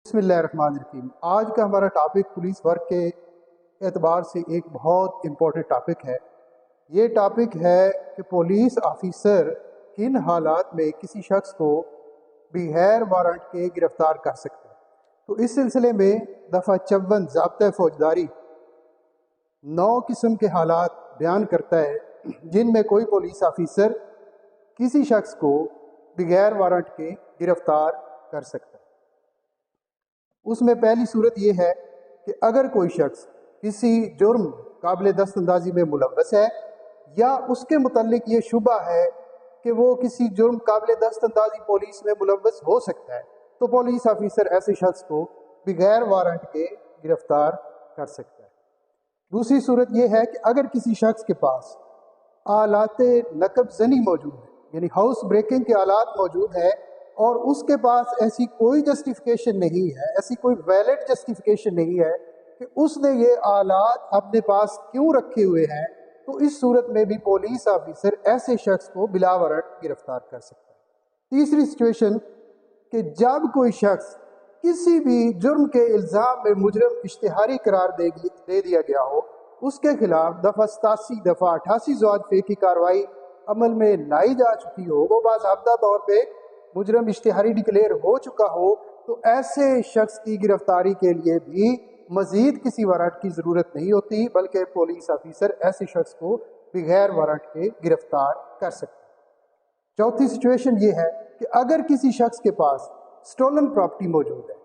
بسم اللہ الرحمن الرحیم۔ آج کا ہمارا ٹاپک پولیس ورک کے اعتبار سے ایک بہت امپورٹنٹ ٹاپک ہے۔ یہ ٹاپک ہے کہ پولیس آفیسر کن حالات میں کسی شخص کو بغیر وارنٹ کے گرفتار کر سکتے ہیں۔ تو اس سلسلے میں دفعہ 54 ضابطۂ فوجداری 9 قسم کے حالات بیان کرتا ہے جن میں کوئی پولیس آفیسر کسی شخص کو بغیر وارنٹ کے گرفتار کر سکتا ہے۔ اس میں پہلی صورت یہ ہے کہ اگر کوئی شخص کسی جرم قابل دست اندازی میں ملوث ہے یا اس کے متعلق یہ شبہ ہے کہ وہ کسی جرم قابل دست اندازی پولیس میں ملوث ہو سکتا ہے، تو پولیس آفیسر ایسے شخص کو بغیر وارنٹ کے گرفتار کر سکتا ہے۔ دوسری صورت یہ ہے کہ اگر کسی شخص کے پاس آلات نقب زنی موجود ہے، یعنی ہاؤس بریکنگ کے آلات موجود ہیں اور اس کے پاس ایسی کوئی جسٹیفیکیشن نہیں ہے، ایسی کوئی ویلڈ جسٹیفیکیشن نہیں ہے کہ اس نے یہ آلات اپنے پاس کیوں رکھے ہوئے ہیں، تو اس صورت میں بھی پولیس آفیسر ایسے شخص کو بلا وارنٹ گرفتار کر سکتا ہے۔ تیسری سچویشن کہ جب کوئی شخص کسی بھی جرم کے الزام میں مجرم اشتہاری قرار دے دیا گیا ہو، اس کے خلاف دفعہ 87 دفعہ 88 زوات فے کی کارروائی عمل میں لائی جا چکی ہو، وہ باضابطہ طور پہ مجرم اشتہاری ڈکلیئر ہو چکا ہو، تو ایسے شخص کی گرفتاری کے لیے بھی مزید کسی وارنٹ کی ضرورت نہیں ہوتی، بلکہ پولیس آفیسر ایسے شخص کو بغیر وارنٹ کے گرفتار کر سکتے ہیں۔ چوتھی سچویشن یہ ہے کہ اگر کسی شخص کے پاس سٹولن پراپرٹی موجود ہے،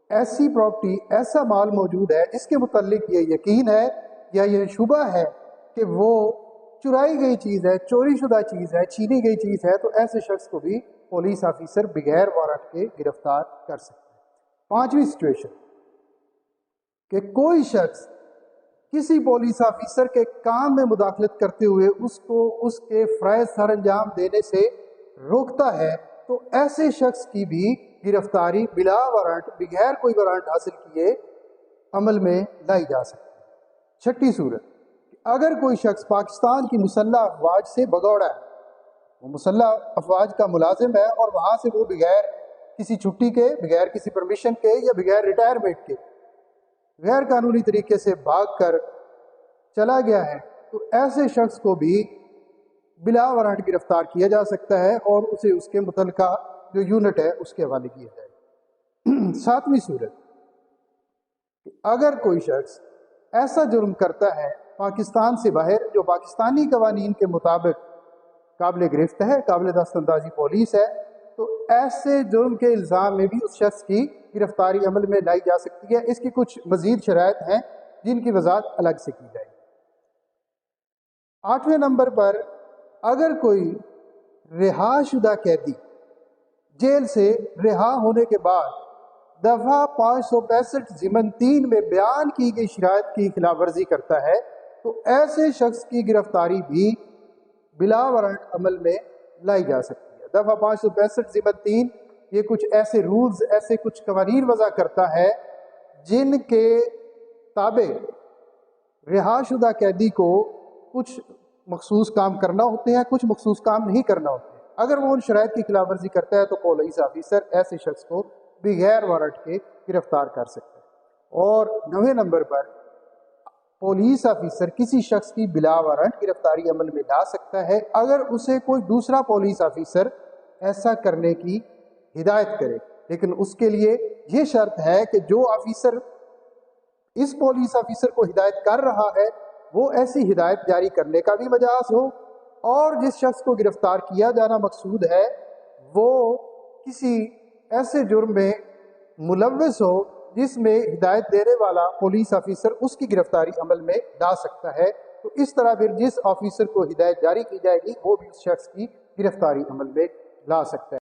ایسی پراپرٹی، ایسا مال موجود ہے جس کے متعلق یہ یقین ہے یا یہ شبہ ہے کہ وہ چرائی گئی چیز ہے، چوری شدہ چیز ہے، چھینی گئی چیز ہے، تو ایسے شخص کو بھی پولیس آفیسر بغیر وارنٹ کے گرفتار کر سکتے ہیں۔ پانچویں سچویشن کہ کوئی شخص کسی پولیس آفیسر کے کام میں مداخلت کرتے ہوئے اس کو اس کے فرائض سر انجام دینے سے روکتا ہے، تو ایسے شخص کی بھی گرفتاری بلا وارنٹ، بغیر کوئی وارنٹ حاصل کیے عمل میں لائی جا سکتی ہے۔ چھٹی صورت کہ اگر کوئی شخص پاکستان کی مسلح افواج سے بگوڑا ہے، وہ مسلح افواج کا ملازم ہے اور وہاں سے وہ بغیر کسی چھٹی کے، بغیر کسی پرمیشن کے یا بغیر ریٹائرمنٹ کے غیر قانونی طریقے سے بھاگ کر چلا گیا ہے، تو ایسے شخص کو بھی بلا وارنٹ گرفتار کیا جا سکتا ہے اور اسے اس کے متعلقہ جو یونٹ ہے اس کے حوالے کیا جائے۔ ساتویں صورت کہ اگر کوئی شخص ایسا جرم کرتا ہے پاکستان سے باہر جو پاکستانی قوانین کے مطابق قابل گرفت ہے، قابل دست اندازی پولیس ہے، تو ایسے جرم کے الزام میں بھی اس شخص کی گرفتاری عمل میں لائی جا سکتی ہے۔ اس کی کچھ مزید شرائط ہیں جن کی وضاحت الگ سے کی جائے گی۔ 8ویں نمبر پر اگر کوئی رہا شدہ قیدی جیل سے رہا ہونے کے بعد دفعہ 565 ضمن 3 میں بیان کی گئی شرائط کی خلاف ورزی کرتا ہے، تو ایسے شخص کی گرفتاری بھی بلا وارنٹ عمل میں لائی جا سکتی ہے۔ دفعہ 565 ضمن 3 یہ کچھ ایسے رولز، ایسے کچھ قوانین وضع کرتا ہے جن کے تابع رہا شدہ قیدی کو کچھ مخصوص کام کرنا ہوتے ہیں، کچھ مخصوص کام نہیں کرنا ہوتے ہیں۔ اگر وہ ان شرائط کی خلاف ورزی کرتا ہے تو پولیس آفیسر ایسے شخص کو بغیر وارنٹ کے گرفتار کر سکتا ہے۔ اور 9ویں نمبر پر پولیس آفیسر کسی شخص کی بلا وارنٹ گرفتاری عمل میں لا سکتا ہے اگر اسے کوئی دوسرا پولیس آفیسر ایسا کرنے کی ہدایت کرے، لیکن اس کے لیے یہ شرط ہے کہ جو آفیسر اس پولیس آفیسر کو ہدایت کر رہا ہے وہ ایسی ہدایت جاری کرنے کا بھی مجاز ہو، اور جس شخص کو گرفتار کیا جانا مقصود ہے وہ کسی ایسے جرم میں ملوث ہو جس میں ہدایت دینے والا پولیس آفیسر اس کی گرفتاری عمل میں لا سکتا ہے۔ تو اس طرح پھر جس آفیسر کو ہدایت جاری کی جائے گی وہ بھی اس شخص کی گرفتاری عمل میں لا سکتا ہے۔